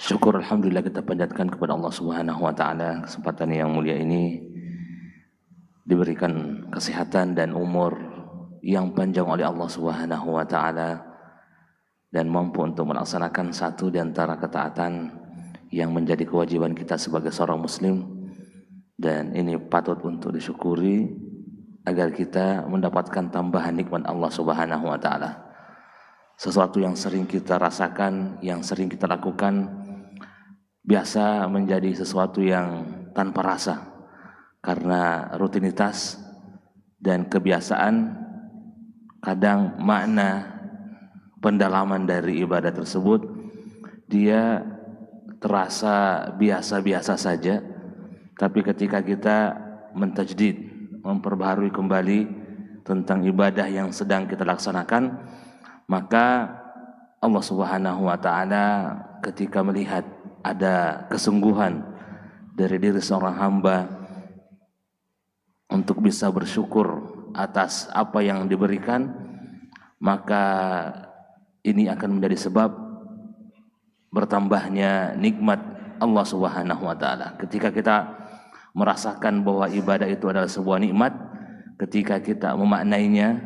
Syukur alhamdulillah kita panjatkan kepada Allah Subhanahu wa taala, kesempatan yang mulia ini diberikan kesehatan dan umur yang panjang oleh Allah Subhanahu wa taala dan mampu untuk melaksanakan satu di antara ketaatan yang menjadi kewajiban kita sebagai seorang muslim, dan ini patut untuk disyukuri agar kita mendapatkan tambahan nikmat Allah Subhanahu wa taala. Sesuatu yang sering kita rasakan, yang sering kita lakukan biasa menjadi sesuatu yang tanpa rasa karena rutinitas dan kebiasaan. Kadang makna pendalaman dari ibadah tersebut dia terasa biasa-biasa saja, tapi ketika kita mentajdid, memperbaharui kembali tentang ibadah yang sedang kita laksanakan, maka Allah Subhanahu wa taala ketika melihat ada kesungguhan dari diri seorang hamba untuk bisa bersyukur atas apa yang diberikan, maka ini akan menjadi sebab bertambahnya nikmat Allah Subhanahu wa taala. Ketika kita merasakan bahwa ibadah itu adalah sebuah nikmat, ketika kita memaknainya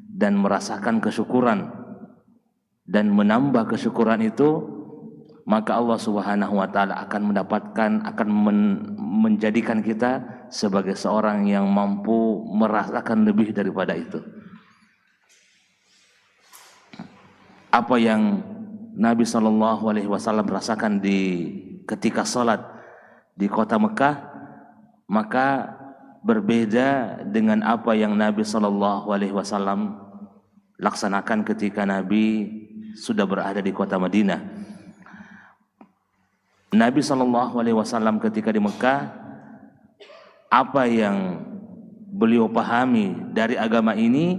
dan merasakan kesyukuran dan menambah kesyukuran itu, maka Allah Subhanahu wa taala akan menjadikan kita sebagai seorang yang mampu merasakan lebih daripada itu. Apa yang Nabi sallallahu alaihi wasallam rasakan ketika salat di kota Mekah, maka berbeda dengan apa yang Nabi sallallahu alaihi wasallam laksanakan ketika Nabi sudah berada di kota Madinah. Nabi SAW ketika di Mekah, apa yang beliau pahami dari agama ini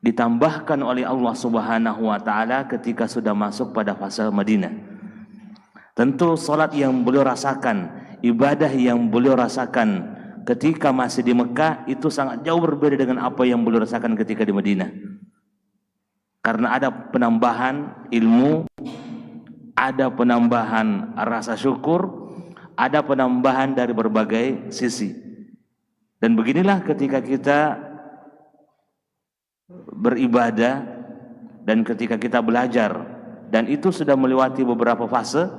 ditambahkan oleh Allah Subhanahu wa taala ketika sudah masuk pada fase Madinah. Tentu salat yang beliau rasakan, ibadah yang beliau rasakan ketika masih di Mekah itu sangat jauh berbeda dengan apa yang beliau rasakan ketika di Madinah. Karena ada penambahan ilmu, ada penambahan rasa syukur, ada penambahan dari berbagai sisi. Dan beginilah ketika kita beribadah dan ketika kita belajar dan itu sudah melewati beberapa fase,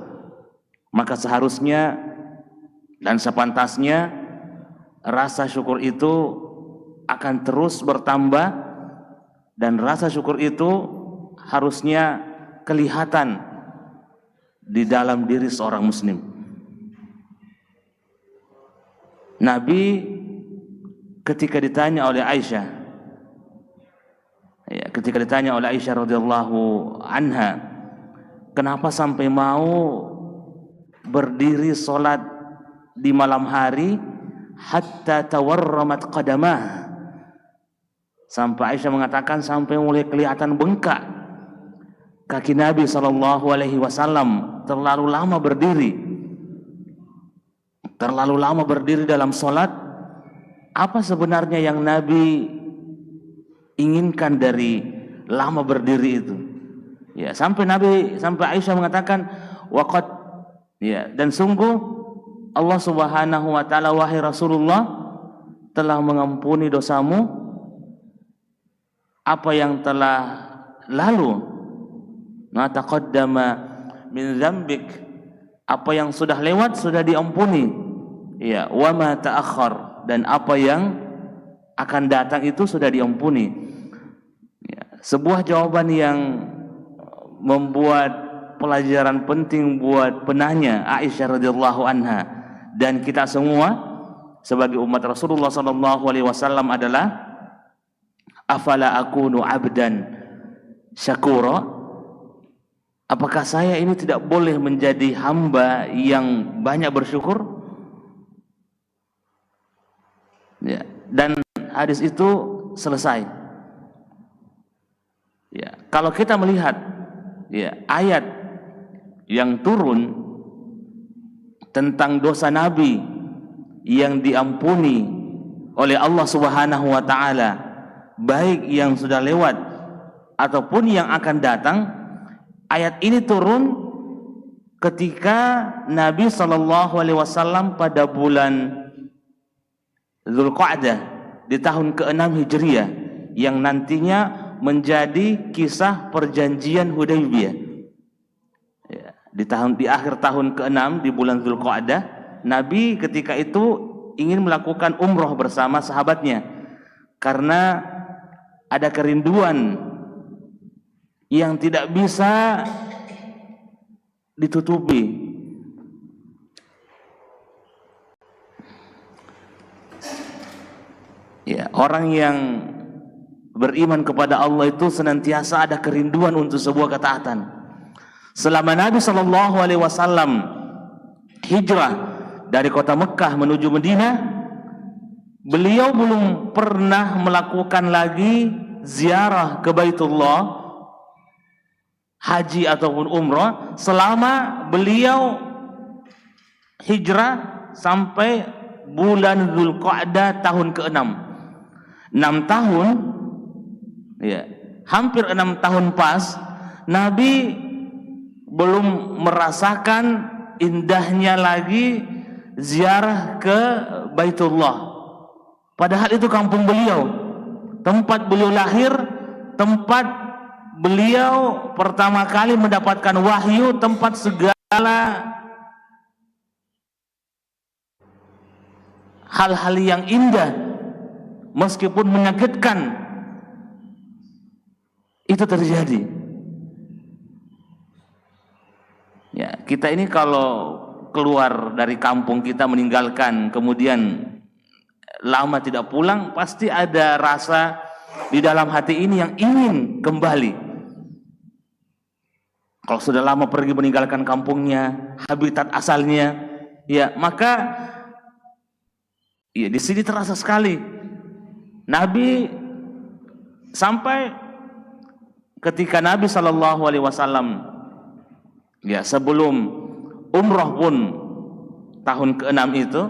maka seharusnya dan sepantasnya rasa syukur itu akan terus bertambah, dan rasa syukur itu harusnya kelihatan di dalam diri seorang muslim. Nabi ketika ditanya oleh Aisyah, radhiyallahu anha, kenapa sampai mau berdiri salat di malam hari hatta tawarramat qadamah, sampai Aisyah mengatakan sampai mulai kelihatan bengkak kaki Nabi sallallahu alaihi wasallam, terlalu lama berdiri dalam salat. Apa sebenarnya yang Nabi inginkan dari lama berdiri itu? Ya, sampai Aisyah mengatakan waqad, ya, dan sungguh Allah Subhanahu wa taala, wahai Rasulullah, telah mengampuni dosamu apa yang telah lalu, ma taqaddama min dzambik, apa yang sudah lewat sudah diampuni, ya, wa ma ta'akhkhar, dan apa yang akan datang itu sudah diampuni. Ya, sebuah jawaban yang membuat pelajaran penting buat penanya Aisyah radhiyallahu anha dan kita semua sebagai umat Rasulullah sallallahu alaihi wasallam adalah, afala akunu abdan syakura, apakah saya ini tidak boleh menjadi hamba yang banyak bersyukur? Ya, dan hadis itu selesai. Ya, kalau kita melihat, ya, ayat yang turun tentang dosa Nabi yang diampuni oleh Allah Subhanahu wa taala, baik yang sudah lewat ataupun yang akan datang, ayat ini turun ketika Nabi SAW pada bulan Dzulqa'dah di tahun ke-6 Hijriah, yang nantinya menjadi kisah perjanjian Hudaybiyah. Ya, di akhir tahun ke-6 di bulan Dzulqa'dah, Nabi ketika itu ingin melakukan umroh bersama sahabatnya karena ada kerinduan yang tidak bisa ditutupi. Ya, orang yang beriman kepada Allah itu senantiasa ada kerinduan untuk sebuah ketaatan. Selama Nabi SAW hijrah dari kota Mekah menuju Madinah, beliau belum pernah melakukan lagi ziarah ke Baitullah, haji ataupun umrah, selama beliau hijrah sampai bulan Dzulqa'dah tahun ke-6. 6 tahun, ya, hampir 6 tahun pas, Nabi belum merasakan indahnya lagi ziarah ke Baitullah. Padahal itu kampung beliau, tempat beliau lahir, tempat beliau pertama kali mendapatkan wahyu, tempat segala hal-hal yang indah meskipun menyakitkan itu terjadi. Ya, kita ini kalau keluar dari kampung kita meninggalkan, kemudian lama tidak pulang, pasti ada rasa di dalam hati ini yang ingin kembali. Kalau sudah lama pergi meninggalkan kampungnya, habitat asalnya, ya maka ya di sini terasa sekali. Nabi sampai ketika Nabi SAW ya sebelum umroh pun tahun ke-6 itu,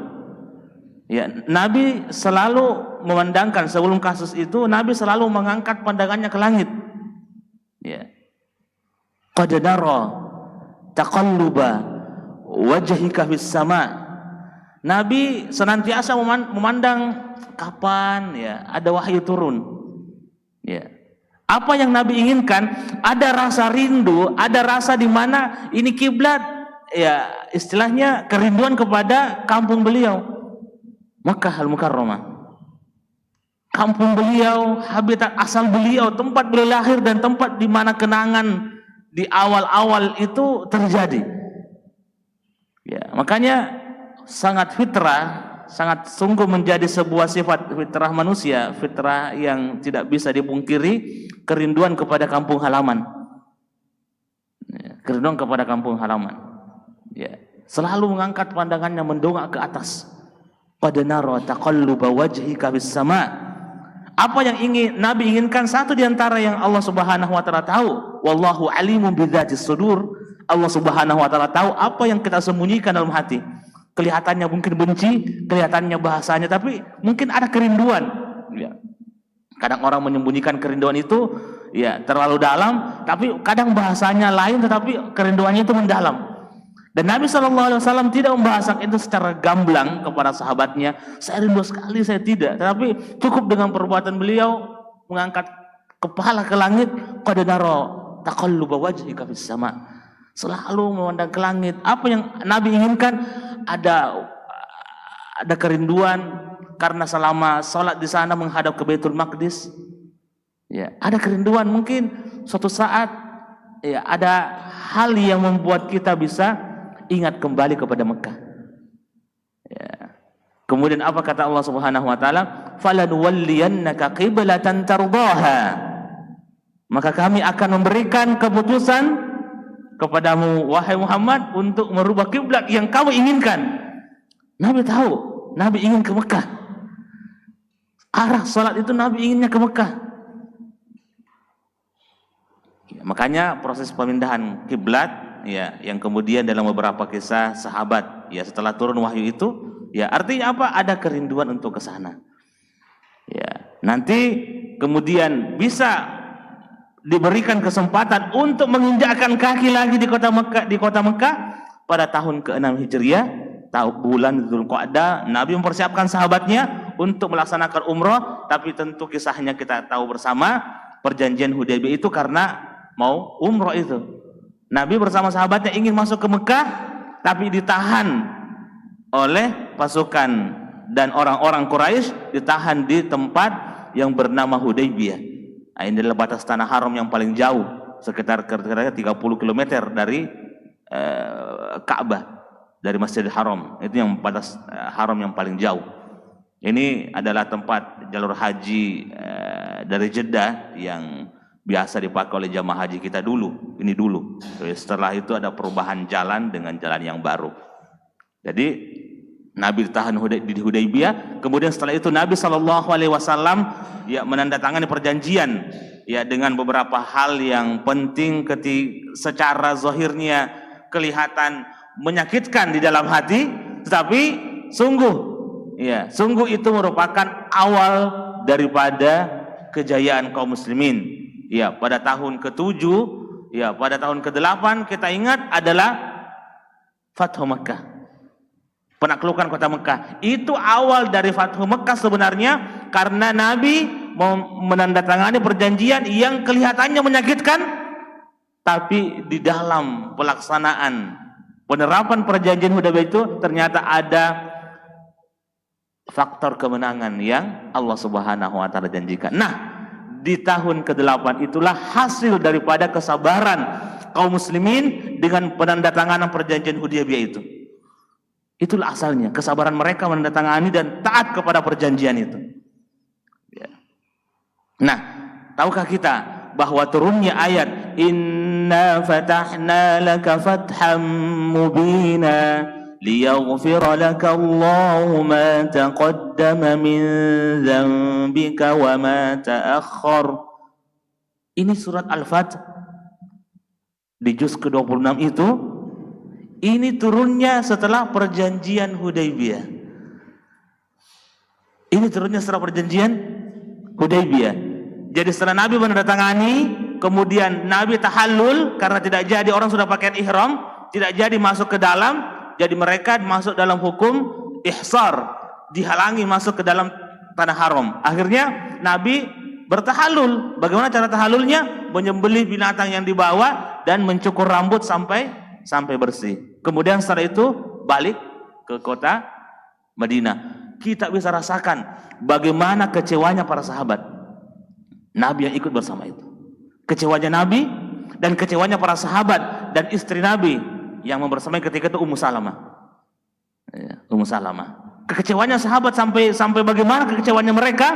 ya Nabi selalu memandangkan, sebelum kasus itu Nabi selalu mengangkat pandangannya ke langit. Ya. Qad nara taqalluba wajhika fis sama. Nabi senantiasa memandang kapan ya ada wahyu turun. Ya. Apa yang Nabi inginkan, ada rasa rindu, ada rasa di mana ini kiblat, ya istilahnya kerinduan kepada kampung beliau, Makkah Al-Mukarramah. Kampung beliau, habitat asal beliau, tempat beliau lahir dan tempat di mana kenangan di awal-awal itu terjadi. Ya, makanya sangat fitrah, sangat sungguh menjadi sebuah sifat fitrah manusia, fitrah yang tidak bisa dipungkiri, kerinduan kepada kampung halaman. Ya, kerinduan kepada kampung halaman. Ya, selalu mengangkat pandangannya, mendongak ke atas. Qad nara taqalluba wajhika fis sama. Apa yang ingin Nabi inginkan, satu di antara yang Allah Subhanahu wa taala tahu, wallahu alimun bidzatis sudur. Allah Subhanahu wa taala tahu apa yang kita sembunyikan dalam hati. Kelihatannya mungkin benci, kelihatannya bahasanya, tapi mungkin ada kerinduan. Ya. Kadang orang menyembunyikan kerinduan itu ya terlalu dalam, tapi kadang bahasanya lain, tetapi kerinduannya itu mendalam. Dan Nabi SAW tidak membahasakan itu secara gamblang kepada sahabatnya. Saya rindu sekali, saya tidak. Tetapi cukup dengan perbuatan beliau mengangkat kepala ke langit. Qad nara taqalluba wajhika fis sama. Selalu memandang ke langit. Apa yang Nabi inginkan, ada kerinduan karena selama sholat di sana menghadap ke Baitul Maqdis. Ya, ada kerinduan, mungkin suatu saat ya ada hal yang membuat kita bisa ingat kembali kepada Mekah. Ya. Kemudian apa kata Allah Subhanahu wa taala? Falanuwalliyannaka qiblatan tardaha. Maka kami akan memberikan keputusan kepadamu wahai Muhammad untuk merubah kiblat yang kamu inginkan. Nabi tahu, Nabi ingin ke Mekah. Arah salat itu Nabi inginnya ke Mekah. Ya, makanya proses pemindahan kiblat ya yang kemudian dalam beberapa kisah sahabat ya setelah turun wahyu itu ya artinya apa? Ada kerinduan untuk ke sana. Ya, nanti kemudian bisa diberikan kesempatan untuk menginjakkan kaki lagi di kota Mekah pada tahun ke-6 Hijriah, bulan Dzulqa'dah, Nabi mempersiapkan sahabatnya untuk melaksanakan umroh, tapi tentu kisahnya kita tahu bersama, perjanjian Hudaybiyah itu karena mau umroh itu. Nabi bersama sahabatnya ingin masuk ke Mekah, tapi ditahan oleh pasukan dan orang-orang Quraisy, ditahan di tempat yang bernama Hudaybiyah. Nah, ini adalah batas tanah haram yang paling jauh, sekitar 30 km dari Ka'bah, dari Masjidil Haram. Itu yang batas haram yang paling jauh. Ini adalah tempat jalur haji dari Jeddah yang biasa dipakai oleh jamaah haji kita dulu. Ini dulu. Setelah itu ada perubahan jalan dengan jalan yang baru. Jadi Nabi ditahan di Hudaybiyah. Kemudian setelah itu Nabi SAW ya menandatangani perjanjian ya dengan beberapa hal yang penting, secara zahirnya kelihatan menyakitkan di dalam hati, tetapi sungguh itu merupakan awal daripada kejayaan kaum muslimin. Ya, pada tahun ke-7, ya pada tahun ke-8 kita ingat adalah Fathu Makkah, penaklukan kota Mekah. Itu awal dari Fathu Mekah sebenarnya, karena Nabi menandatangani perjanjian yang kelihatannya menyakitkan, tapi di dalam pelaksanaan penerapan perjanjian Hudaybiyah itu ternyata ada faktor kemenangan yang Allah Subhanahu wa taala janjikan. Nah, di tahun ke-8 itulah hasil daripada kesabaran kaum muslimin dengan penandatanganan perjanjian Hudaybiyah itu. Itulah asalnya, kesabaran mereka menandatangani dan taat kepada perjanjian itu. Ya. Nah, tahukah kita bahwa turunnya ayat Inna fatahna laka fatham mubina liyaghfira laka Allahu ma taqaddama min dzambika wa ma ta'akhkhar. Ini surat Al-Fath di juz ke-26 itu. Ini turunnya setelah perjanjian Hudaybiyah. Ini turunnya setelah perjanjian Hudaybiyah. Jadi setelah Nabi menandatangani, kemudian Nabi tahallul karena tidak jadi, orang sudah pakaian ihram, tidak jadi masuk ke dalam, jadi mereka masuk dalam hukum ihsar, dihalangi masuk ke dalam tanah haram. Akhirnya Nabi bertahallul. Bagaimana cara tahallulnya? Menyembelih binatang yang dibawa dan mencukur rambut sampai bersih. Kemudian setelah itu balik ke kota Madinah. Kita bisa rasakan bagaimana kecewanya para sahabat Nabi yang ikut bersama itu. Kecewanya Nabi dan kecewanya para sahabat dan istri Nabi yang membersamai ketika itu Ummu Salamah. Ya, Ummu Salamah. Kekecewanya sahabat sampai bagaimana kekecewanya mereka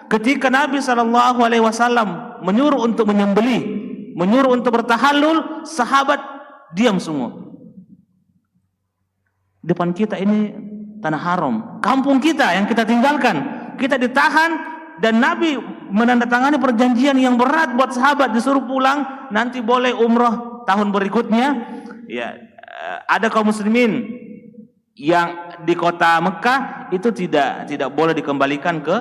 ketika Nabi SAW menyuruh untuk menyembelih, menyuruh untuk bertahallul, sahabat diam semua. Depan kita ini tanah haram, kampung kita yang kita tinggalkan, kita ditahan, dan Nabi menandatangani perjanjian yang berat buat sahabat, disuruh pulang, nanti boleh umroh tahun berikutnya. Ya, ada kaum muslimin yang di kota Mekah itu tidak boleh dikembalikan ke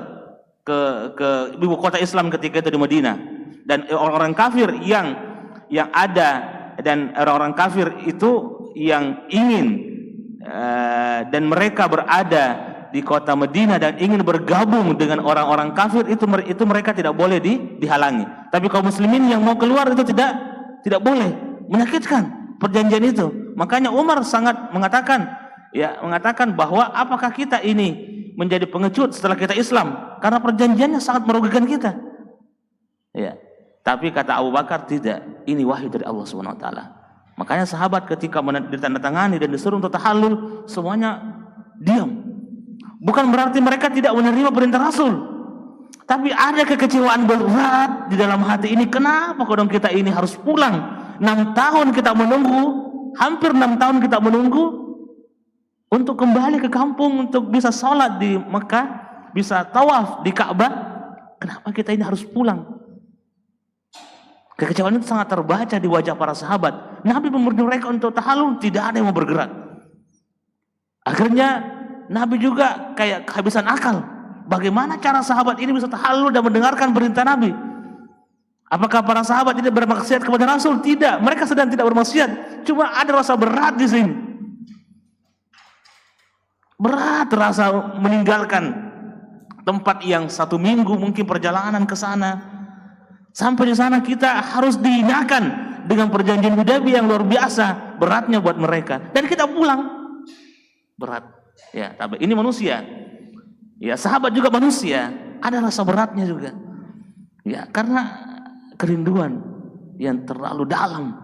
ibu kota Islam ketika itu di Madinah, dan orang-orang kafir yang ada dan orang-orang kafir itu yang ingin dan mereka berada di kota Madinah dan ingin bergabung dengan orang-orang kafir itu mereka tidak boleh dihalangi. Tapi kaum muslimin yang mau keluar itu tidak boleh, menyakitkan perjanjian itu. Makanya Umar sangat mengatakan bahwa apakah kita ini menjadi pengecut setelah kita Islam, karena perjanjiannya sangat merugikan kita. Ya. Tapi kata Abu Bakar, tidak, ini wahyu dari Allah Subhanahu wa taala. Makanya sahabat ketika ditandatangani dan disuruh untuk tahallul, semuanya diam. Bukan berarti mereka tidak menerima perintah Rasul, tapi ada kekecewaan berat di dalam hati ini. Kenapa kodong kita ini harus pulang? 6 tahun kita menunggu, hampir 6 tahun kita menunggu untuk kembali ke kampung, untuk bisa sholat di Mekah, bisa tawaf di Ka'bah. Kenapa kita ini harus pulang? Kekecewaan itu sangat terbaca di wajah para sahabat. Nabi menyuruh mereka untuk tahallul, tidak ada yang mau bergerak. Akhirnya Nabi juga kayak kehabisan akal. Bagaimana cara sahabat ini bisa tahallul dan mendengarkan perintah Nabi? Apakah para sahabat tidak bermaksiat kepada Rasul? Tidak, mereka sedang tidak bermaksiat. Cuma ada rasa berat di sini. Berat rasa meninggalkan tempat yang 1 minggu mungkin perjalanan ke sana. Sampai di sana kita harus dihinakan dengan perjanjian Hudaybiyah yang luar biasa. Beratnya buat mereka. Dan kita pulang. Berat. Ya, tapi ini manusia. Ya, sahabat juga manusia. Ada rasa beratnya juga. Ya, karena kerinduan yang terlalu dalam.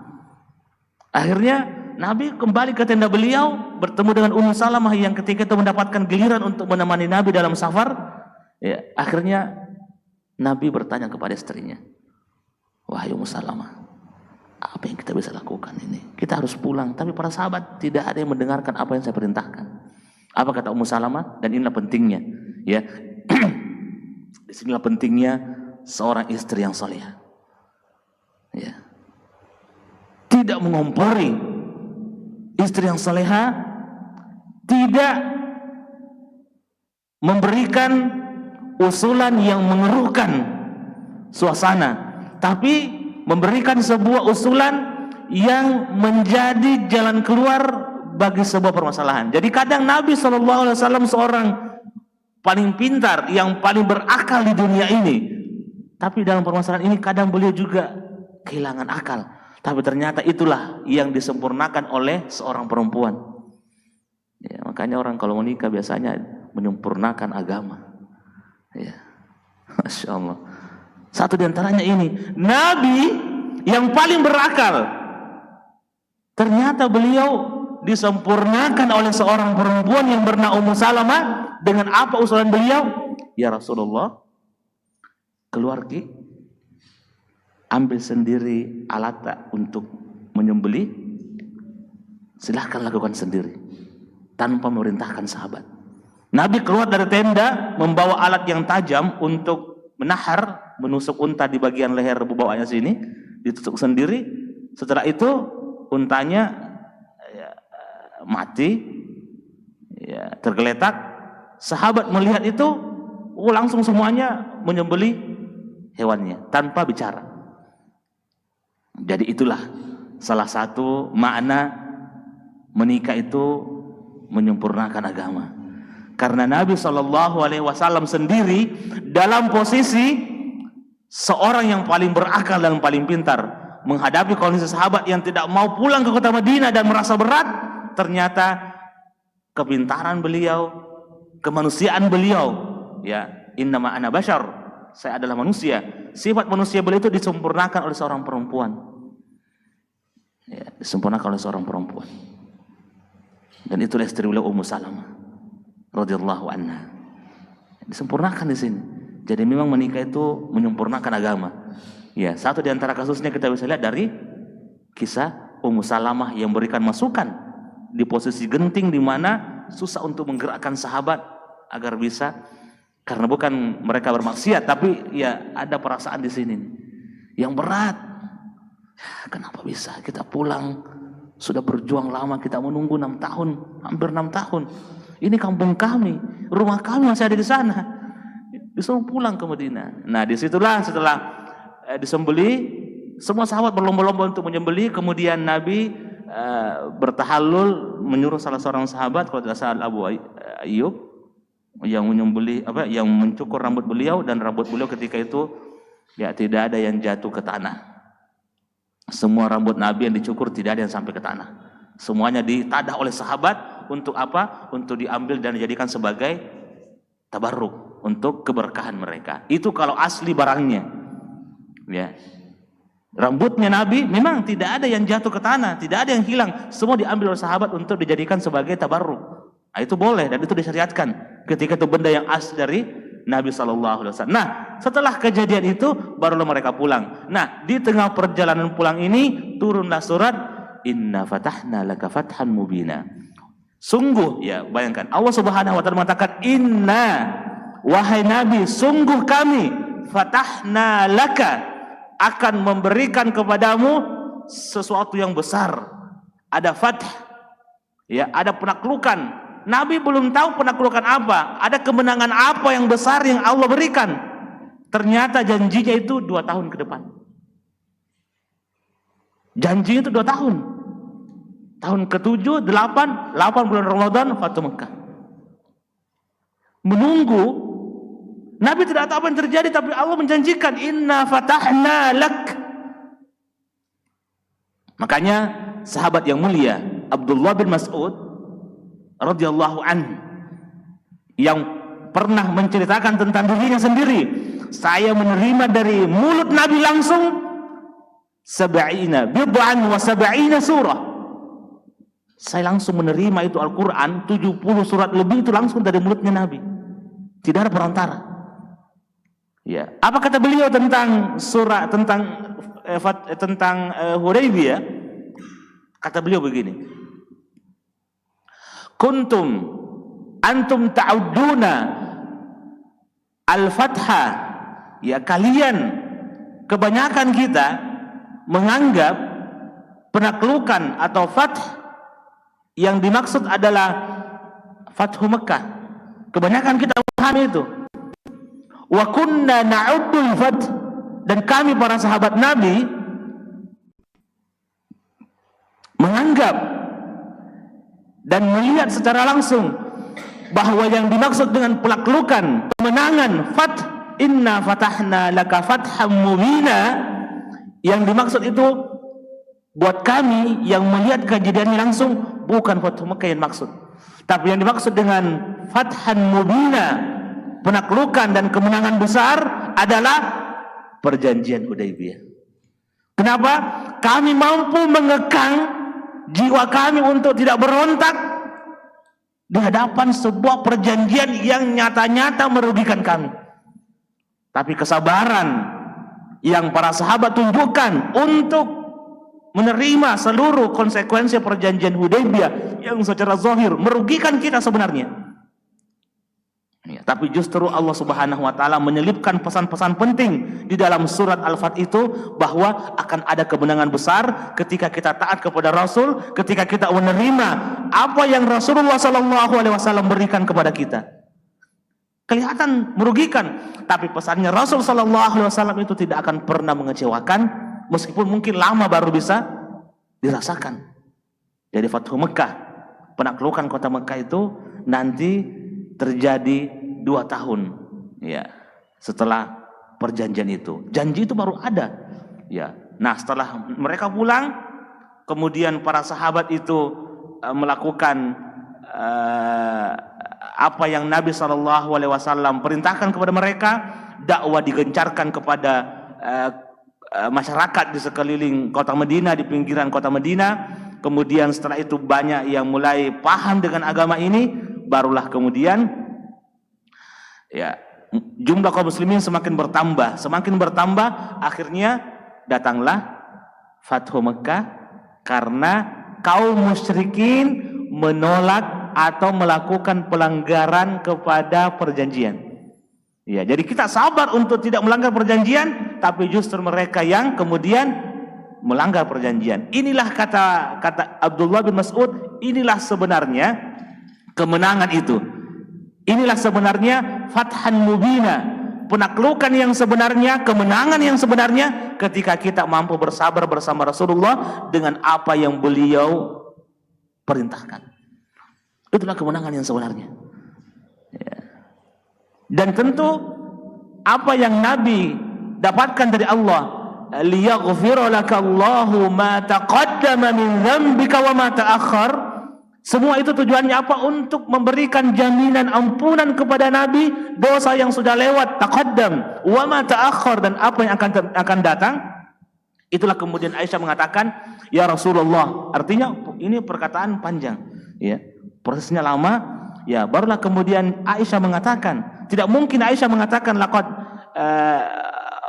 Akhirnya Nabi kembali ke tenda beliau, bertemu dengan Ummu Salamah yang ketika itu mendapatkan giliran untuk menemani Nabi dalam safar. Ya, akhirnya Nabi bertanya kepada istrinya, "Wahai Ummu Salamah, apa yang kita bisa lakukan ini? Kita harus pulang." Tapi para sahabat tidak ada yang mendengarkan apa yang saya perintahkan. Apa kata Ummu Salamah? Dan inilah pentingnya, ya. Disinilah pentingnya seorang istri yang salihah. Ya. Tidak mengompori. Istri yang salihah tidak memberikan usulan yang mengeruhkan suasana, tapi memberikan sebuah usulan yang menjadi jalan keluar bagi sebuah permasalahan. Jadi kadang Nabi SAW seorang paling pintar, yang paling berakal di dunia ini, tapi dalam permasalahan ini kadang beliau juga kehilangan akal. Tapi ternyata itulah yang disempurnakan oleh seorang perempuan. Ya, makanya orang kalau menikah biasanya menyempurnakan agama. Ya, Masya Allah. Satu diantaranya ini, Nabi yang paling berakal, ternyata beliau disempurnakan oleh seorang perempuan yang bernama Ummu Salamah. Dengan apa usulan beliau? Ya Rasulullah, keluar Ki, ambil sendiri alat untuk menyembelih, silahkan lakukan sendiri, tanpa memerintahkan sahabat. Nabi keluar dari tenda membawa alat yang tajam untuk menahar, menusuk unta di bagian leher bawahnya sini, ditusuk sendiri. Setelah itu untanya ya, mati, ya, tergeletak. Sahabat melihat itu, langsung semuanya menyembelih hewannya tanpa bicara. Jadi itulah salah satu makna menikah itu menyempurnakan agama. Karena Nabi SAW sendiri dalam posisi seorang yang paling berakal dan paling pintar, menghadapi kondisi sahabat yang tidak mau pulang ke kota Madinah dan merasa berat. Ternyata kepintaran beliau, kemanusiaan beliau, ya, innama ana bashar, saya adalah manusia. Sifat manusia beliau itu disempurnakan oleh seorang perempuan. Ya, disempurnakan oleh seorang perempuan. Dan itulah istri beliau Ummu Salamah radhiyallahu anha. Disempurnakan di sini. Jadi memang menikah itu menyempurnakan agama. Ya, satu di antara kasusnya kita bisa lihat dari kisah Ummu Salamah yang memberikan masukan di posisi genting di mana susah untuk menggerakkan sahabat agar bisa, karena bukan mereka bermaksiat, tapi ya ada perasaan di sini yang berat. Kenapa bisa kita pulang? Sudah berjuang lama, kita menunggu 6 tahun, hampir 6 tahun. Ini kampung kami, rumah kami masih ada di sana. Disuruh pulang ke Madinah. Nah, disitulah setelah disembeli, semua sahabat berlomba-lomba untuk menyembeli. Kemudian Nabi bertahallul, menyuruh salah seorang sahabat, kalau tidak salah Abu Ayyub, yang menyembeli yang mencukur rambut beliau, dan rambut beliau ketika itu ya tidak ada yang jatuh ke tanah. Semua rambut Nabi yang dicukur tidak ada yang sampai ke tanah. Semuanya ditadah oleh sahabat untuk apa? Untuk diambil dan dijadikan sebagai tabarruk, untuk keberkahan mereka. Itu kalau asli barangnya. Ya. Rambutnya Nabi memang tidak ada yang jatuh ke tanah, tidak ada yang hilang. Semua diambil oleh sahabat untuk dijadikan sebagai tabarruk. Nah, itu boleh dan itu disyariatkan ketika itu benda yang asli dari Nabi SAW. Nah, setelah kejadian itu barulah mereka pulang. Nah, di tengah perjalanan pulang ini turunlah surat Inna fatahna laka fathan mubina. Sungguh, ya bayangkan, Allah Subhanahu wa taala mengatakan inna, wahai Nabi, sungguh kami fatahna laka, akan memberikan kepadamu sesuatu yang besar. Ada fath, ya, ada penaklukan. Nabi belum tahu penaklukan apa, ada kemenangan apa yang besar yang Allah berikan. Ternyata janjinya itu 2 tahun ke depan. Janji itu 2 tahun. Tahun ke-7, 8 bulan Ramadan, Fathu Mekah. Menunggu, Nabi tidak tahu apa yang terjadi, tapi Allah menjanjikan, inna fatahna lak. Makanya sahabat yang mulia Abdullah bin Mas'ud radhiyallahu anhu yang pernah menceritakan tentang dirinya sendiri, saya menerima dari mulut Nabi langsung 70 bid'an wa 70 surah. Saya langsung menerima itu Al-Quran 70 surat lebih, itu langsung dari mulutnya Nabi, tidak ada perantara. Ya, apa kata beliau tentang surah tentang Hudaybiyah? Kata beliau begini, kuntum antum ta'udduna al-fatha, ya kalian kebanyakan kita menganggap penaklukan atau fath yang dimaksud adalah Fathu Mekah. Kebanyakan kita pahami itu. Wa kunna na'uddul fath, dan kami para sahabat Nabi menganggap dan melihat secara langsung bahwa yang dimaksud dengan penaklukan, kemenangan, fath, inna fatahna laka fatham mubina, yang dimaksud itu buat kami yang melihat kejadiannya langsung bukan Fathu Mekah yang maksud, tapi yang dimaksud dengan fathan mubina, penaklukan dan kemenangan besar adalah perjanjian Hudaybiyah. Kenapa? Kami mampu mengekang jiwa kami untuk tidak berontak di hadapan sebuah perjanjian yang nyata-nyata merugikan kami. Tapi kesabaran yang para sahabat tunjukkan untuk menerima seluruh konsekuensi perjanjian Hudaybiyah yang secara zahir merugikan kita sebenarnya. Ya, tapi justru Allah Subhanahu wa taala menyelipkan pesan-pesan penting di dalam surat Al-Fath itu, bahwa akan ada kemenangan besar ketika kita taat kepada Rasul, ketika kita menerima apa yang Rasulullah sallallahu alaihi wasallam berikan kepada kita. Kelihatan merugikan, tapi pesannya Rasul sallallahu alaihi wasallam itu tidak akan pernah mengecewakan. Meskipun mungkin lama baru bisa dirasakan. Jadi Fathu Mekah, penaklukan kota Mekah itu nanti terjadi 2 tahun, ya, setelah perjanjian itu. Janji itu baru ada, ya. Nah, setelah mereka pulang, kemudian para sahabat itu melakukan apa yang Nabi SAW perintahkan kepada mereka. Dakwah digencarkan kepada masyarakat di sekeliling kota Madinah, di pinggiran kota Madinah. Kemudian setelah itu banyak yang mulai paham dengan agama ini. Barulah kemudian, ya, jumlah kaum muslimin semakin bertambah. Akhirnya datanglah Fathu Mekah karena kaum musyrikin menolak atau melakukan pelanggaran kepada perjanjian. Ya, jadi kita sabar untuk tidak melanggar perjanjian, tapi justru mereka yang kemudian melanggar perjanjian. Inilah kata Abdullah bin Mas'ud, inilah sebenarnya kemenangan itu. Inilah sebenarnya fathan mubina, penaklukan yang sebenarnya, kemenangan yang sebenarnya ketika kita mampu bersabar bersama Rasulullah dengan apa yang beliau perintahkan. Itulah kemenangan yang sebenarnya. Ya. Dan tentu apa yang Nabi dapatkan dari Allah, liyaghfira lakallahu ma taqaddama min dzambika wa ma ta'akhkhar, semua itu tujuannya apa? Untuk memberikan jaminan ampunan kepada Nabi dosa yang sudah lewat, taqaddam, wa ma ta'akhkhar, dan apa yang akan datang. Itulah kemudian Aisyah mengatakan, ya Rasulullah, artinya ini perkataan panjang, ya, prosesnya lama, ya. Barulah kemudian Aisyah mengatakan, tidak mungkin Aisyah mengatakan laqad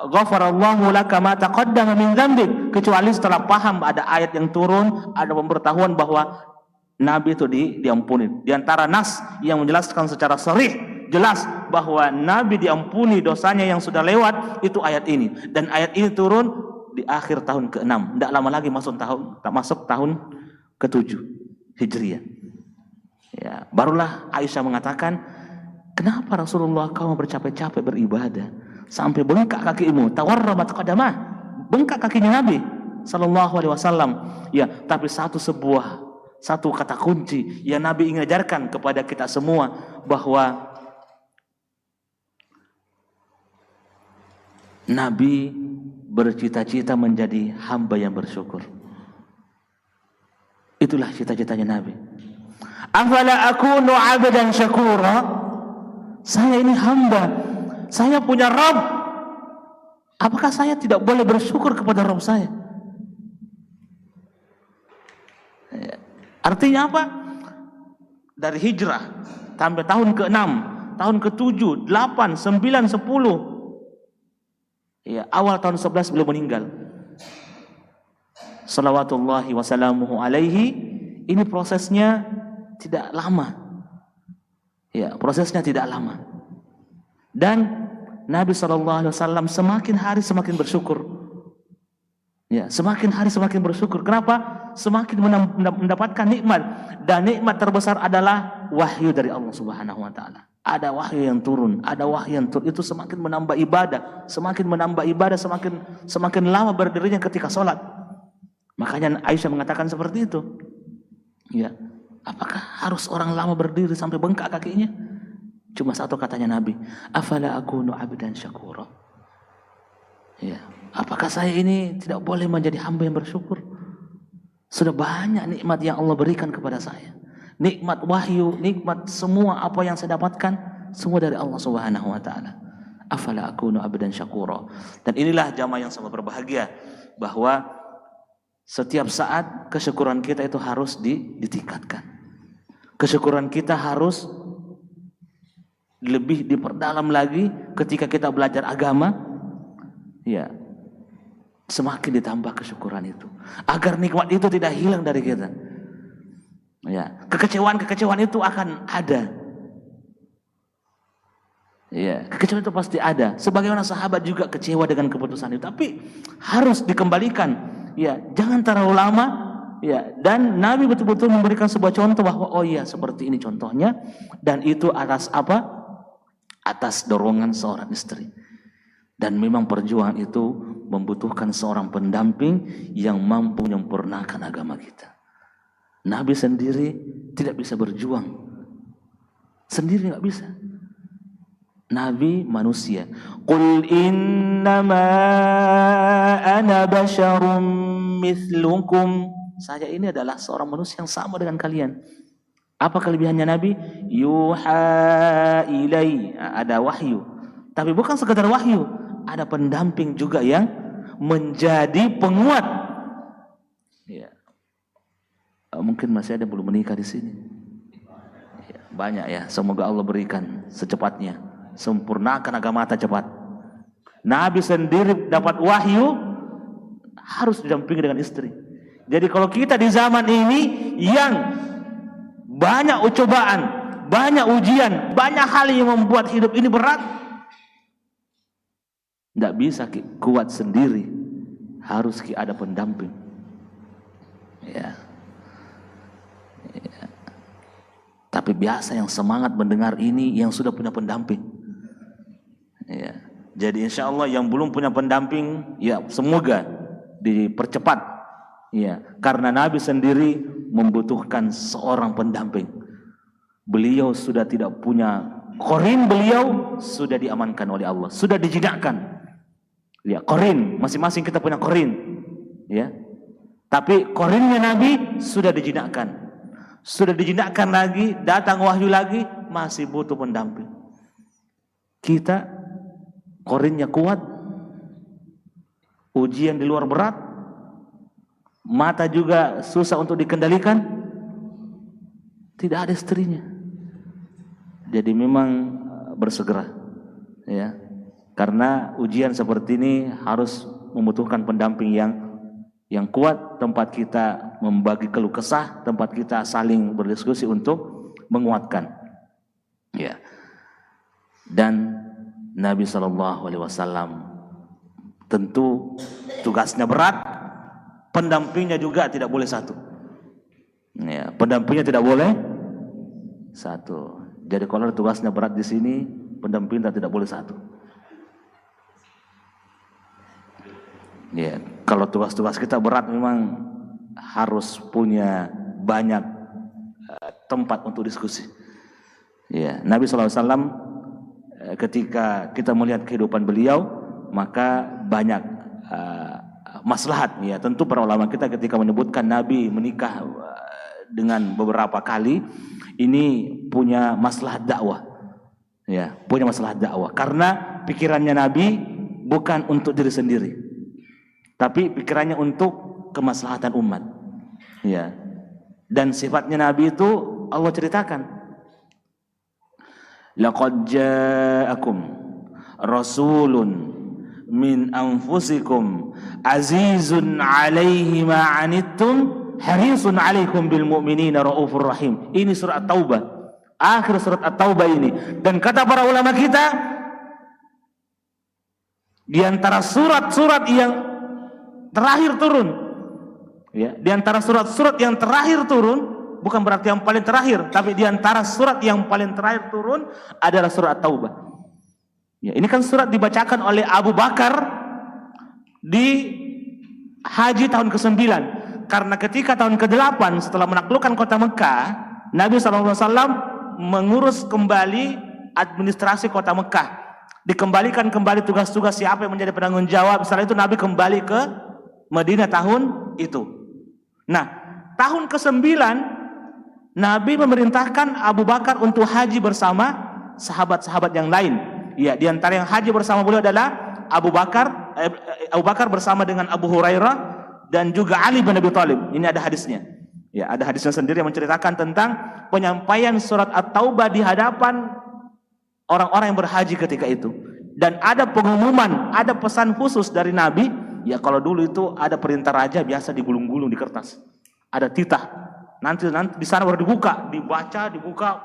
ghafarallahu laka ma taqaddama min dzambik, kecuali setelah paham ada ayat yang turun, ada pemberitahuan bahwa Nabi itu diampuni. Di antara nas yang menjelaskan secara sharih jelas bahwa Nabi diampuni dosanya yang sudah lewat itu ayat ini, dan ayat ini turun di akhir tahun ke-6, tidak lama lagi masuk tahun ke-7 Hijriah. Ya, barulah Aisyah mengatakan, kenapa Rasulullah kamu bercapek-capek beribadah sampai bengkak kakimu, tawarrabat qadamah, bengkak kakinya Nabi. Sallallahu Alaihi Wasallam. Ya, tapi satu kata kunci yang Nabi ingin ajarkan kepada kita semua, bahwa Nabi bercita-cita menjadi hamba yang bersyukur. Itulah cita-citanya Nabi. Afala akunu 'abdan syakura? Saya ini hamba, saya punya Rabb. Apakah saya tidak boleh bersyukur kepada Rabb saya? Artinya apa? Dari hijrah sampai tahun ke-6, tahun ke-7, 8, 9, 10. Ya, awal tahun 11 beliau meninggal. Salawatullahi wassalamuhu alaihi. Ini prosesnya tidak lama. Ya, prosesnya tidak lama. Dan Nabi SAW semakin hari semakin bersyukur. Ya, semakin hari semakin bersyukur. Kenapa? Semakin mendapatkan nikmat, dan nikmat terbesar adalah wahyu dari Allah Subhanahu wa taala. Ada wahyu yang turun, itu semakin menambah ibadah, semakin lama berdirinya ketika sholat. Makanya Aisyah mengatakan seperti itu. Ya, apakah harus orang lama berdiri sampai bengkak kakinya? Cuma satu katanya Nabi, afala akunu 'abdan syakura? Ya, apakah saya ini tidak boleh menjadi hamba yang bersyukur? Sudah banyak nikmat yang Allah berikan kepada saya. Nikmat wahyu, nikmat semua apa yang saya dapatkan, semua dari Allah Subhanahu wa taala. Afala akunu 'abdan syakura? Dan inilah jamaah yang sangat berbahagia, bahwa setiap saat kesyukuran kita itu harus ditingkatkan. Kesyukuran kita harus lebih diperdalam lagi ketika kita belajar agama. Ya, semakin ditambah kesyukuran itu, agar nikmat itu tidak hilang dari kita. Ya, kekecewaan itu akan ada. Ya, kekecewaan itu pasti ada. Sebagaimana sahabat juga kecewa dengan keputusan itu, tapi harus dikembalikan. Ya, jangan terlalu lama. Ya, dan Nabi betul-betul memberikan sebuah contoh bahwa oh iya, seperti ini contohnya, dan itu atas apa? Atas dorongan seorang istri. Dan memang perjuangan itu membutuhkan seorang pendamping yang mampu menyempurnakan agama kita. Nabi sendiri tidak bisa berjuang, sendiri nggak bisa. Nabi manusia. Qul innama ana basyarum mithlukum. Saya ini adalah seorang manusia yang sama dengan kalian. Apa kelebihannya Nabi? Yuha ilai, ada wahyu. Tapi bukan sekedar wahyu, ada pendamping juga yang menjadi penguat. Ya. Mungkin masih ada yang belum menikah di sini. Ya, banyak ya. Semoga Allah berikan secepatnya. Sempurnakan agama kita cepat. Nabi sendiri dapat wahyu, harus didampingi dengan istri. Jadi kalau kita di zaman ini yang banyak cobaan, banyak ujian, banyak hal yang membuat hidup ini berat, tidak bisa kuat sendiri, harus ada pendamping. Ya. Ya. Tapi biasa yang semangat mendengar ini yang sudah punya pendamping. Ya. Jadi insya Allah yang belum punya pendamping, ya semoga dipercepat. Ya, karena Nabi sendiri membutuhkan seorang pendamping. Beliau sudah tidak punya qarin, beliau sudah diamankan oleh Allah, sudah dijinakkan. Ya, qarin, masing-masing kita punya qarin. Ya. Tapi qarinnya Nabi sudah dijinakkan. Sudah dijinakkan lagi, datang wahyu lagi, masih butuh pendamping. Kita qarinnya kuat, ujian di luar berat, mata juga susah untuk dikendalikan, tidak ada istrinya. Jadi memang bersegera, ya, karena ujian seperti ini harus membutuhkan pendamping yang kuat, tempat kita membagi keluh kesah, tempat kita saling berdiskusi untuk menguatkan. Ya. Dan Nabi SAW tentu tugasnya berat. Pendampingnya juga tidak boleh satu. Ya, pendampingnya tidak boleh satu. Jadi kalau tugasnya berat di sini, pendampingnya tidak boleh satu. Ya, kalau tugas-tugas kita berat memang harus punya banyak tempat untuk diskusi. Ya, Nabi SAW ketika kita melihat kehidupan beliau, maka banyak maslahat. Ya, tentu para ulama kita ketika menyebutkan Nabi menikah dengan beberapa kali, ini punya maslahat dakwah. Ya, punya maslahat dakwah. Karena pikirannya Nabi bukan untuk diri sendiri, tapi pikirannya untuk kemaslahatan umat. Ya. Dan sifatnya Nabi itu Allah ceritakan. Laqad ja'akum rasulun min anfusikum azizun 'alaihi ma 'anittum harisun 'alaikum bil mu'minina raufur rahim. Ini surah At-Taubah. Akhir surat At-Taubah ini. Dan kata para ulama kita, di antara surat-surat yang terakhir turun, ya, di antara surat-surat yang terakhir turun, bukan berarti yang paling terakhir, tapi di antara surat yang paling terakhir turun adalah surat At-Taubah. Ya, ini kan surat dibacakan oleh Abu Bakar di haji tahun ke-9. Karena ketika tahun ke-8 setelah menaklukkan kota Mekah, Nabi SAW mengurus kembali administrasi kota Mekah. Dikembalikan kembali tugas-tugas siapa yang menjadi penanggung jawab. Setelah itu Nabi kembali ke Madinah tahun itu. Nah, tahun ke-9 Nabi memerintahkan Abu Bakar untuk haji bersama sahabat-sahabat yang lain. Ya, di antara yang haji bersama beliau adalah Abu Bakar bersama dengan Abu Hurairah dan juga Ali bin Abi Thalib. Ini ada hadisnya. Ya, ada hadisnya sendiri yang menceritakan tentang penyampaian surat At-Taubah di hadapan orang-orang yang berhaji ketika itu. Dan ada pengumuman, ada pesan khusus dari Nabi. Ya, kalau dulu itu ada perintah raja biasa digulung-gulung di kertas. Ada titah. Nanti di sana baru dibuka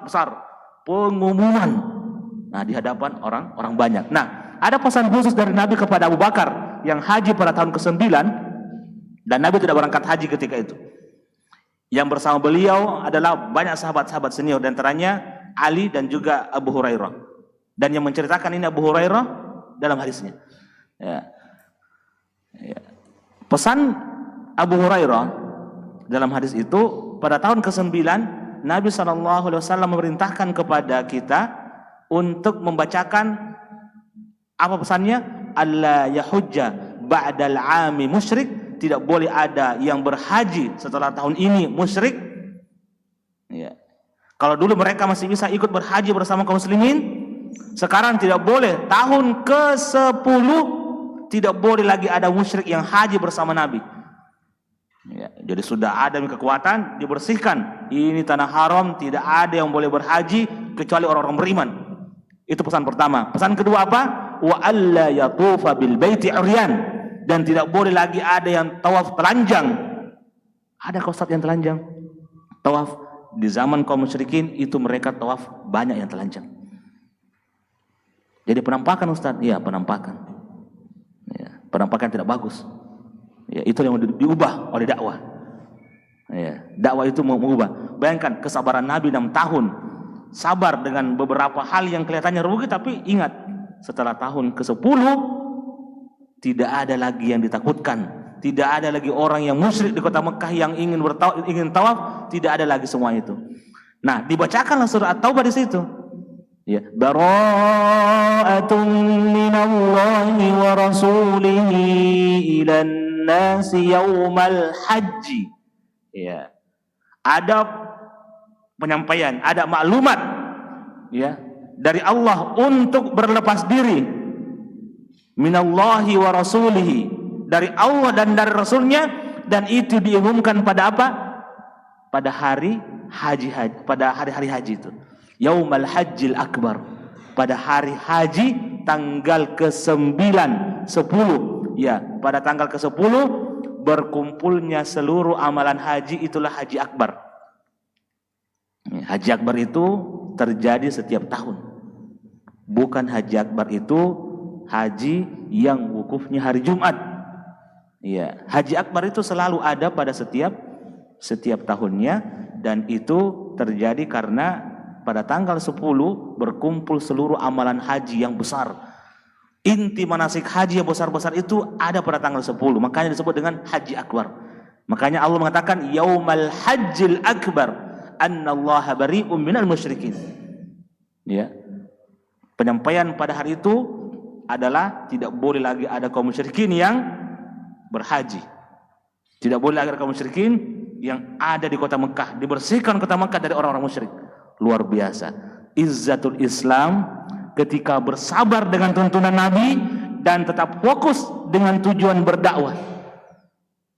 besar. Pengumuman. Nah, di hadapan orang banyak. Nah, ada pesan khusus dari Nabi kepada Abu Bakar yang haji pada tahun ke-9, dan Nabi tidak berangkat haji ketika itu. Yang bersama beliau adalah banyak sahabat-sahabat senior, di antaranya Ali dan juga Abu Hurairah. Dan yang menceritakan ini Abu Hurairah dalam hadisnya. Ya. Ya. Pesan Abu Hurairah dalam hadis itu, pada tahun ke-9 Nabi SAW memerintahkan kepada kita untuk membacakan apa pesannya? Alla yahujja ba'dal 'ami musyrik. Tidak boleh ada yang berhaji setelah tahun ini musyrik. Ya. Kalau dulu mereka masih bisa ikut berhaji bersama kaum muslimin, sekarang tidak boleh. Tahun ke-10 tidak boleh lagi ada musyrik yang haji bersama Nabi. Ya, jadi sudah ada kekuatan dibersihkan. Ini tanah haram, tidak ada yang boleh berhaji kecuali orang-orang beriman. Itu pesan pertama. Pesan kedua apa? Wa alla yatufa bil baiti uryan. Dan tidak boleh lagi ada yang tawaf telanjang. Ada Ustaz yang telanjang? Tawaf di zaman kaum musyrikin itu mereka tawaf banyak yang telanjang. Jadi penampakan Ustaz, iya penampakan. Ya, penampakan tidak bagus. Ya, itu yang diubah oleh dakwah. Ya, dakwah itu mengubah. Bayangkan kesabaran Nabi 6 tahun. Sabar dengan beberapa hal yang kelihatannya rugi, tapi ingat, setelah tahun ke-10 tidak ada lagi yang ditakutkan. Tidak ada lagi orang yang musyrik di kota Mekah yang ingin tawaf, tidak ada lagi semua itu. Nah, dibacakanlah surah At-Taubah di situ. Ya, bara'atun minallahi wa rasulihi ilan nasi yaumal haji. Ya. Ada penyampaian, ada maklumat ya dari Allah untuk berlepas diri. Minallahi wa rasulihi, dari Allah dan dari Rasulnya, dan itu diumumkan pada apa? Pada hari haji, pada hari-hari haji itu. Yaumal hajjil akbar, pada hari haji tanggal ke-9, 10. Ya, pada tanggal ke-10 berkumpulnya seluruh amalan haji, itulah haji akbar. Haji akbar itu terjadi setiap tahun. Bukan haji akbar itu haji yang wukufnya hari Jumat. Ya, haji akbar itu selalu ada pada setiap tahunnya, dan itu terjadi karena pada tanggal 10 berkumpul seluruh amalan haji yang besar. Inti manasik haji yang besar-besar itu ada pada tanggal 10. Makanya disebut dengan haji akbar. Makanya Allah mengatakan yaumal hajjil akbar annallaha bari'um minal musyrikin. Ya. Penyampaian pada hari itu adalah tidak boleh lagi ada kaum musyrikin yang berhaji. Tidak boleh lagi ada kaum musyrikin yang ada di kota Mekah. Dibersihkan kota Mekah dari orang-orang musyrik. Luar biasa. Izzatul Islam ketika bersabar dengan tuntunan Nabi dan tetap fokus dengan tujuan berdakwah.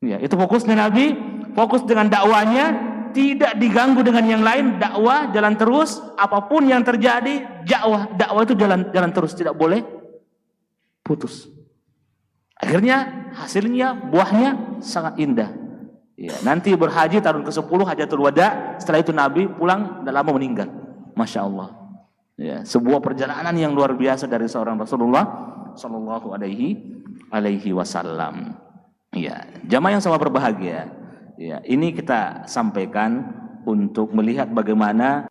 Ya, itu fokusnya Nabi, fokus dengan dakwanya, tidak diganggu dengan yang lain. Dakwah jalan terus, apapun yang terjadi, dakwah itu jalan terus, tidak boleh putus. Akhirnya hasilnya, buahnya sangat indah. Ya, nanti berhaji tahun ke-10 Hajatul Wada, setelah itu Nabi pulang, tidak lama meninggal. Masya Allah. Ya, sebuah perjalanan yang luar biasa dari seorang Rasulullah Sallallahu Alaihi Wasallam. Ya, jamaah yang sama berbahagia. Ya, ini kita sampaikan untuk melihat bagaimana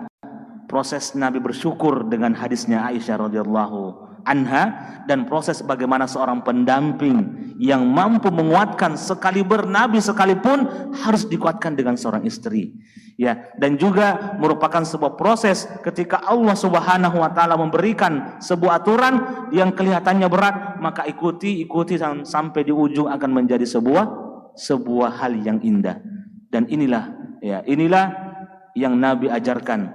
proses Nabi bersyukur dengan hadisnya Aisyah radhiyallahu anha dan proses bagaimana seorang pendamping yang mampu menguatkan sekaliber Nabi sekalipun harus dikuatkan dengan seorang istri. Ya, dan juga merupakan sebuah proses ketika Allah Subhanahu wa taala memberikan sebuah aturan yang kelihatannya berat, maka ikuti sampai di ujung akan menjadi sebuah hal yang indah. Dan inilah yang Nabi ajarkan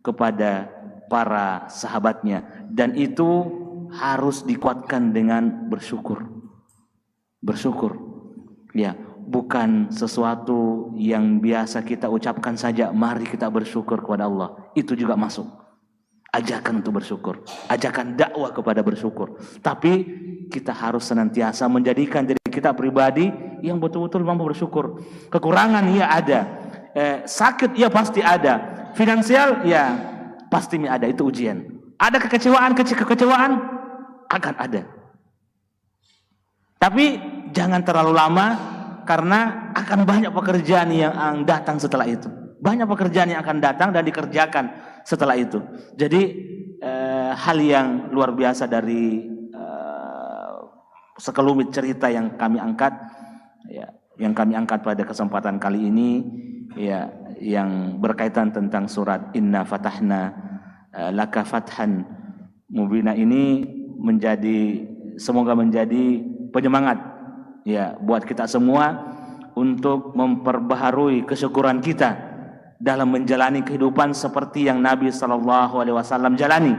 kepada para sahabatnya, dan itu harus dikuatkan dengan bersyukur. Ya, bukan sesuatu yang biasa kita ucapkan saja, mari kita bersyukur kepada Allah. Itu juga masuk. Ajakan untuk bersyukur, ajakan dakwah kepada bersyukur. Tapi kita harus senantiasa menjadikan diri kita pribadi yang betul-betul mampu bersyukur. Kekurangan ya ada, sakit ya pasti ada, finansial ya pasti ada, itu ujian. Ada kekecewaan akan ada. Tapi jangan terlalu lama, karena akan banyak pekerjaan yang datang setelah itu. Banyak pekerjaan yang akan datang dan dikerjakan setelah itu. Jadi hal yang luar biasa dari sekelumit cerita yang kami angkat, ya, pada kesempatan kali ini, ya, yang berkaitan tentang surat Inna Fatahna Laka Fathan Mubina ini semoga menjadi penyemangat, ya, buat kita semua untuk memperbaharui kesyukuran kita dalam menjalani kehidupan seperti yang Nabi Sallallahu Alaihi Wasallam jalani,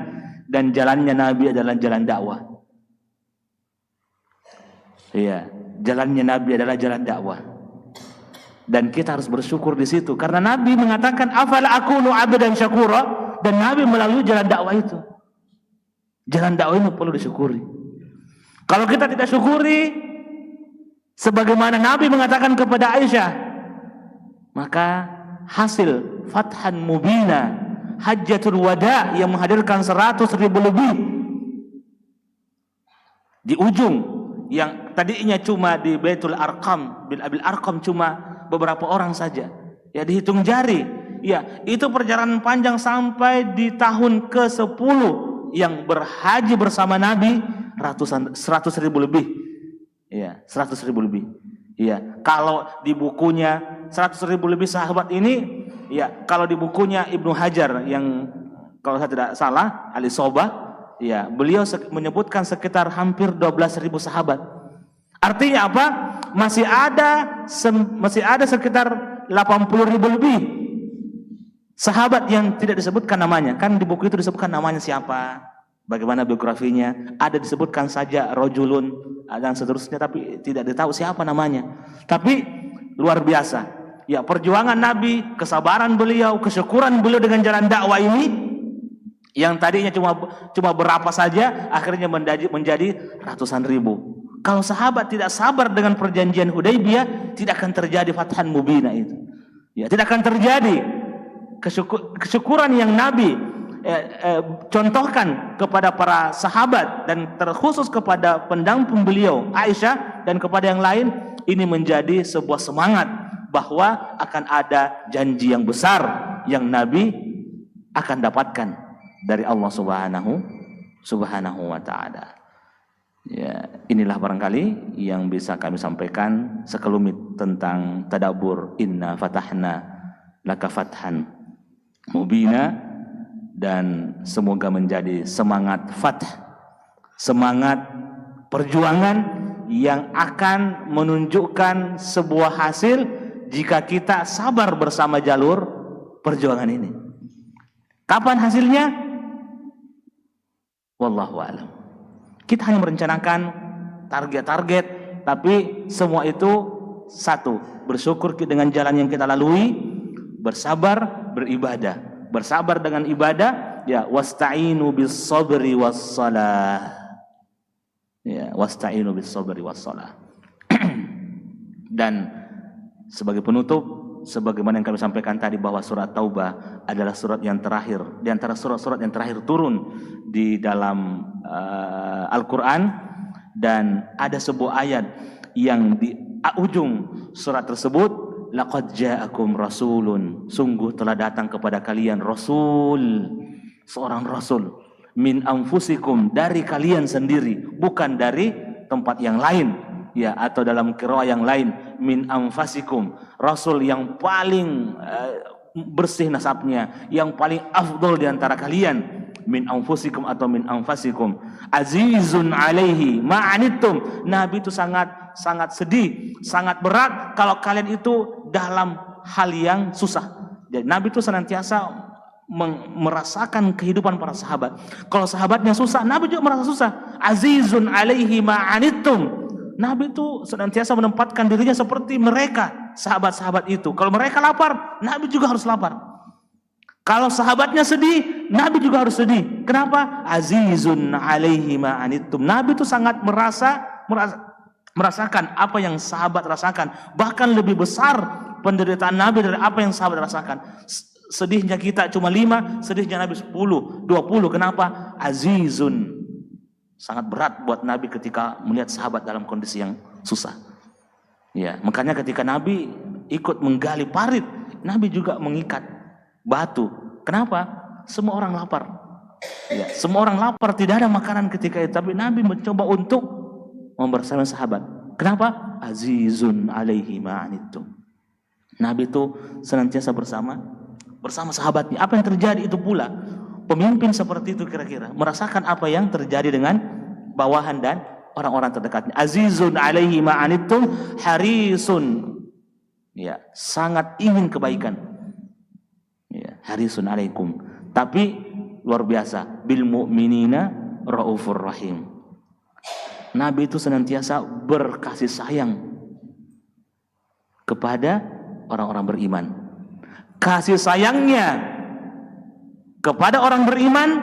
dan jalannya Nabi adalah jalan dakwah. Iya, jalannya Nabi adalah jalan dakwah, dan kita harus bersyukur di situ karena Nabi mengatakan afala akunu abdan syakura, dan Nabi melalui jalan dakwah itu. Jalan dakwah itu perlu disyukuri. Kalau kita tidak syukuri sebagaimana Nabi mengatakan kepada Aisyah, maka hasil Fathan Mubina, Hajjatul Wada yang menghadirkan 100.000 lebih di ujung, yang tadinya cuma di Baitul Arqam bin Abil Arqam cuma beberapa orang saja, ya dihitung jari, ya itu perjalanan panjang sampai di tahun ke-10 yang berhaji bersama Nabi 100.000 lebih, ya 100.000 lebih. Ya, kalau di bukunya 100.000 lebih sahabat ini, ya kalau di bukunya Ibnu Hajar yang kalau saya tidak salah Al-Isobah, ya beliau menyebutkan sekitar hampir 12.000 sahabat. Artinya apa? Masih ada sekitar 80.000 lebih sahabat yang tidak disebutkan namanya. Kan di buku itu disebutkan namanya siapa, bagaimana biografinya, ada disebutkan saja rojulun dan seterusnya, tapi tidak ditahu siapa namanya. Tapi luar biasa, ya perjuangan Nabi, kesabaran beliau, kesyukuran beliau dengan jalan dakwah ini, yang tadinya cuma berapa saja, akhirnya menjadi ratusan ribu. Kalau sahabat tidak sabar dengan perjanjian Hudaybiyah, tidak akan terjadi Fathan Mubina itu. Ya, tidak akan terjadi kesyukuran yang Nabi contohkan kepada para sahabat dan terkhusus kepada pendamping beliau Aisyah dan kepada yang lain. Ini menjadi sebuah semangat bahwa akan ada janji yang besar yang Nabi akan dapatkan dari Allah Subhanahu wa ta'ala. Ya, inilah barangkali yang bisa kami sampaikan sekelumit tentang tadabbur Inna Fatahna Laka Fathan Mubina, dan semoga menjadi semangat fath, semangat perjuangan yang akan menunjukkan sebuah hasil jika kita sabar bersama jalur perjuangan ini. Kapan hasilnya? Wallahu a'lam. Kita hanya merencanakan target-target, tapi semua itu satu, bersyukur dengan jalan yang kita lalui, bersabar, beribadah. Bersabar dengan ibadah, ya, wasta'inu bis sabri was salah. Ya, wasta'inu bis sabri was salah. Dan sebagai penutup, sebagaimana yang kami sampaikan tadi bahwa surat Taubah adalah surat yang terakhir di antara surat-surat yang terakhir turun di dalam Al-Quran, dan ada sebuah ayat yang di ujung surat tersebut, laqad ja'akum rasulun, sungguh telah datang kepada kalian rasul, seorang rasul, min anfusikum, dari kalian sendiri, bukan dari tempat yang lain, ya, atau dalam qiraah yang lain min anfasikum, rasul yang paling bersih nasabnya, yang paling afdol di antara kalian, min anfusikum atau min anfasikum, azizun alaihi ma'anittum, Nabi itu sangat sedih, sangat berat kalau kalian itu dalam hal yang susah. Jadi Nabi itu senantiasa merasakan kehidupan para sahabat. Kalau sahabatnya susah, Nabi juga merasa susah. Azizun alaihi ma'anittum, Nabi itu senantiasa menempatkan dirinya seperti mereka, sahabat-sahabat itu. Kalau mereka lapar, Nabi juga harus lapar. Kalau sahabatnya sedih, Nabi juga harus sedih. Kenapa? Azizun alaihi ma'anittum. Nabi itu sangat merasakan apa yang sahabat rasakan. Bahkan lebih besar penderitaan Nabi dari apa yang sahabat rasakan. Sedihnya kita cuma 5, sedihnya Nabi 10, 20. Kenapa? Azizun. Sangat berat buat Nabi ketika melihat sahabat dalam kondisi yang susah. Ya, makanya ketika Nabi ikut menggali parit, Nabi juga mengikat batu. Kenapa? Semua orang lapar. Ya, semua orang lapar, tidak ada makanan ketika itu, tapi Nabi mencoba untuk membersama sahabat. Kenapa? Azizun alaihi ma'anittum. Nabi itu senantiasa bersama sahabatnya. Apa yang terjadi itu pula. Pemimpin seperti itu kira-kira merasakan apa yang terjadi dengan bawahan dan orang-orang terdekatnya. Azizun alaihi ma'anittum harisun, ya, sangat ingin kebaikan, ya, harisun alaikum, tapi luar biasa, bil mu'minina raufur rahim. Nabi itu senantiasa berkasih sayang kepada orang-orang beriman. Kasih sayangnya kepada orang beriman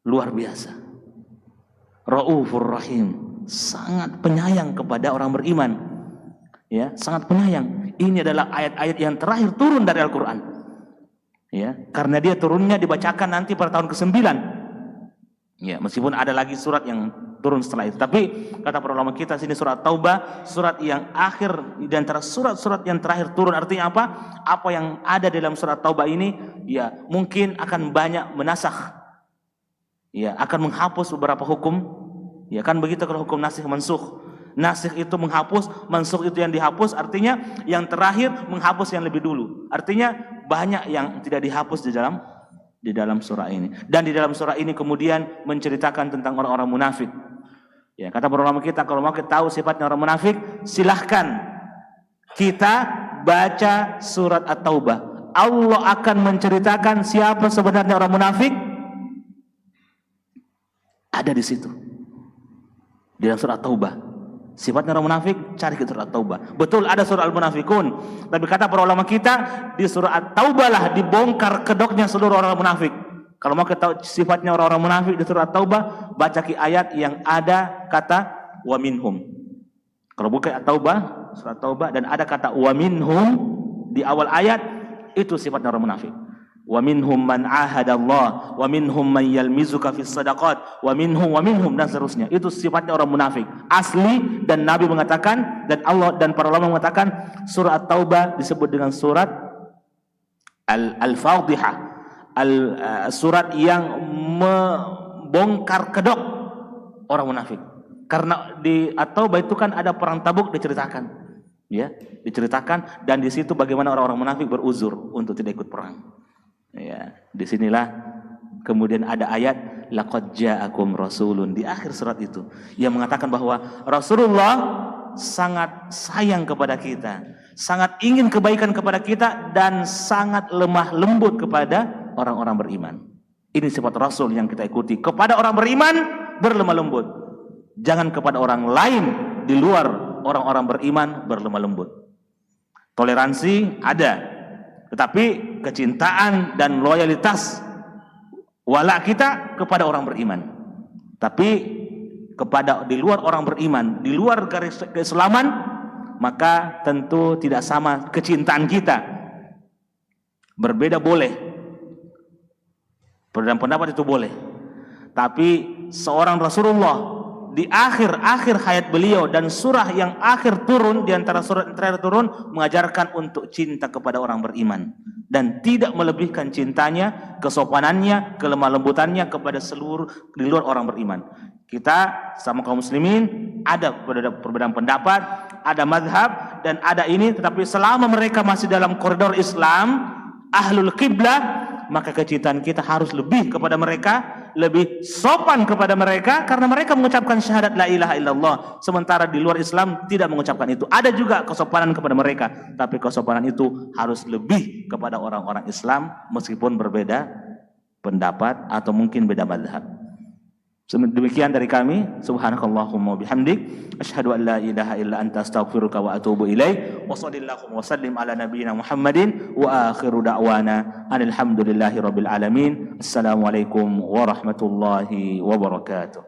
luar biasa. Raufur rahim, sangat penyayang kepada orang beriman. Ya, sangat penyayang. Ini adalah ayat-ayat yang terakhir turun dari Al-Qur'an. Ya, karena dia turunnya dibacakan nanti pada tahun ke-9. Ya, meskipun ada lagi surat yang turun setelah itu. Tapi kata para ulama kita sini surat Taubah, surat yang akhir di antara surat-surat yang terakhir turun. Artinya apa? Apa yang ada dalam surat Taubah ini, ya, mungkin akan banyak menasakh. Ya, akan menghapus beberapa hukum. Ya, kan begitu kalau hukum nasikh mansukh. Nasikh itu menghapus, mansukh itu yang dihapus. Artinya yang terakhir menghapus yang lebih dulu. Artinya banyak yang tidak dihapus di dalam surah ini. Dan di dalam surah ini kemudian menceritakan tentang orang-orang munafik. Ya, kata para ulama kita, kalau mau kita tahu sifatnya orang munafik, silahkan kita baca surat At-Taubah. Allah akan menceritakan siapa sebenarnya orang munafik. Ada di situ. Di dalam surat Taubah. Sifatnya orang munafik, cari ke surat Taubah. Betul ada surah Al-Munafikun, tapi kata para ulama kita, di surah At-Taubah lah dibongkar kedoknya seluruh orang munafik. Kalau mau kita tahu sifatnya orang-orang munafik di surah At-Taubah, baca ki ayat yang ada kata wa minhum. Kalau buka At-Taubah, surah Taubah, dan ada kata wa minhum di awal ayat, itu sifatnya orang munafik. Wa minhum man ahadallah wa minhum man yalmizuka fis sadaqat wa minhum dan seterusnya. Itu sifatnya orang munafik asli, dan Nabi mengatakan, dan Allah dan para ulama mengatakan, surah At-Taubah disebut dengan surat Al-Fadhihah, surat yang membongkar kedok orang munafik. Karena di At-Taubah itu kan ada perang Tabuk diceritakan, ya, diceritakan, dan di situ bagaimana orang-orang munafik beruzur untuk tidak ikut perang. Ya, disinilah kemudian ada ayat laqad ja'akum rasulun di akhir surat itu yang mengatakan bahwa Rasulullah sangat sayang kepada kita, sangat ingin kebaikan kepada kita, dan sangat lemah lembut kepada orang-orang beriman. Ini sifat Rasul yang kita ikuti. Kepada orang beriman berlemah lembut. Jangan kepada orang lain di luar orang-orang beriman berlemah lembut. Toleransi ada, tetapi kecintaan dan loyalitas wala kita kepada orang beriman. Tapi kepada di luar orang beriman, di luar garis keislaman, maka tentu tidak sama kecintaan kita. Berbeda boleh, perbedaan pendapat itu boleh. Tapi seorang Rasulullah di akhir hayat beliau dan surah yang akhir turun, di antara surah yang terakhir turun, mengajarkan untuk cinta kepada orang beriman dan tidak melebihkan cintanya, kesopanannya, kelemah lembutannya kepada seluruh di luar orang beriman. Kita sama kaum muslimin ada perbedaan pendapat, ada mazhab dan ada ini, tetapi selama mereka masih dalam koridor Islam, ahlul qiblah, maka kecintaan kita harus lebih kepada mereka, lebih sopan kepada mereka, karena mereka mengucapkan syahadat la ilaha illallah, sementara di luar Islam tidak mengucapkan itu. Ada juga kesopanan kepada mereka, tapi kesopanan itu harus lebih kepada orang-orang Islam meskipun berbeda pendapat atau mungkin beda mazhab. Demikian dari kami. Subhanakallahumma bihamdik, asyhadu an la ilaha illa anta astaghfiruka wa atubu ilaik. Wa sallallahu wa sallim ala nabiyyina Muhammadin wa akhiru da'wana alhamdulillahi rabbil alamin. Assalamualaikum warahmatullahi wabarakatuh.